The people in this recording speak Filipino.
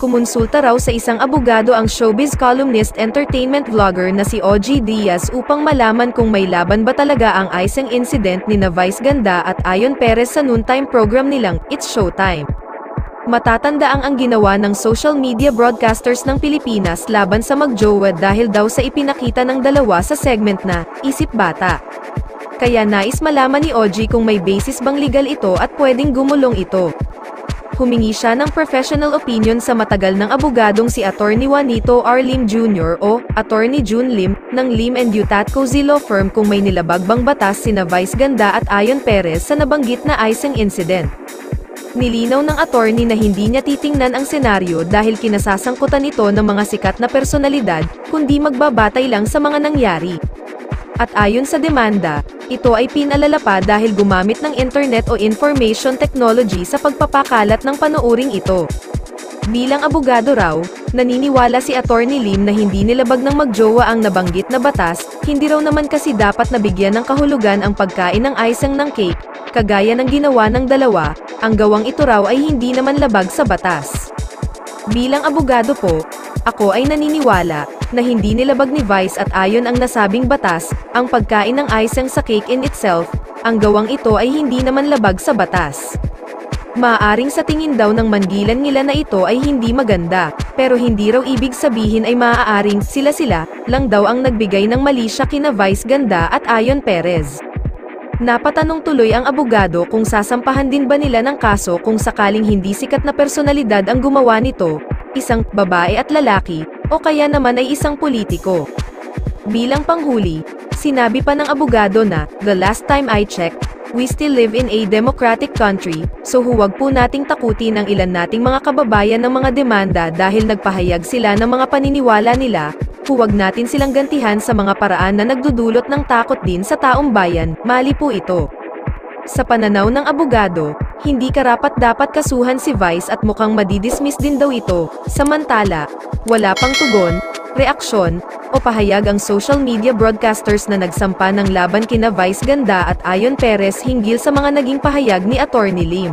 Kumonsulta raw sa isang abogado ang showbiz columnist entertainment vlogger na si OG Diaz upang malaman kung may laban ba talaga ang isang incident ni Vice Ganda at Ayon Perez sa noontime program nilang It's Showtime. Matatanda ang ginawa ng social media broadcasters ng Pilipinas laban sa magjowa dahil daw sa ipinakita ng dalawa sa segment na Isip Bata. Kaya nais malaman ni OG kung may basis bang legal ito at pwedeng gumulong ito. Humingi siya ng professional opinion sa matagal ng abogadong si Attorney Juanito R. Lim Jr. o Attorney June Lim ng Lim & Utat Cozy Law Firm kung may nilabag bang batas sina Vice Ganda at Ayon Perez sa nabanggit na isang incident. Nilinaw ng attorney na hindi niya titingnan ang senaryo dahil kinasasangkutan ito ng mga sikat na personalidad, kundi magbabatay lang sa mga nangyari. At ayon sa demanda, ito ay pinalala pa dahil gumamit ng internet o information technology sa pagpapakalat ng panuuring ito. Bilang abogado raw, naniniwala si Attorney Lim na hindi nilabag ng magjowa ang nabanggit na batas, hindi raw naman kasi dapat nabigyan ng kahulugan ang pagkain ng icing ng cake, kagaya ng ginawa ng dalawa, ang gawang ito raw ay hindi naman labag sa batas. Bilang abogado po, ako ay naniniwala na hindi nilabag ni Vice at Ayon ang nasabing batas, ang pagkain ng icing sa cake in itself, ang gawang ito ay hindi naman labag sa batas. Maaaring sa tingin daw ng manggilan nila na ito ay hindi maganda, pero hindi raw ibig sabihin ay maaaring sila lang daw ang nagbigay ng mali siya kina Vice Ganda at Ayon Perez. Napatanong tuloy ang abogado kung sasampahan din ba nila ng kaso kung sakaling hindi sikat na personalidad ang gumawa nito, isang babae at lalaki, o kaya naman ay isang politiko. Bilang panghuli, sinabi pa ng abogado na, "The last time I checked, we still live in a democratic country, so huwag po nating takutin ang ilan nating mga kababayan ng mga demanda dahil nagpahayag sila ng mga paniniwala nila, huwag natin silang gantihan sa mga paraan na nagdudulot ng takot din sa taong bayan, mali po ito." Sa pananaw ng abogado, hindi karapat-dapat kasuhan si Vice at mukhang madidismiss din daw ito, samantala, wala pang tugon, reaksyon, o pahayag ang social media broadcasters na nagsampa ng laban kina Vice Ganda at Ayon Perez hinggil sa mga naging pahayag ni Attorney Lim.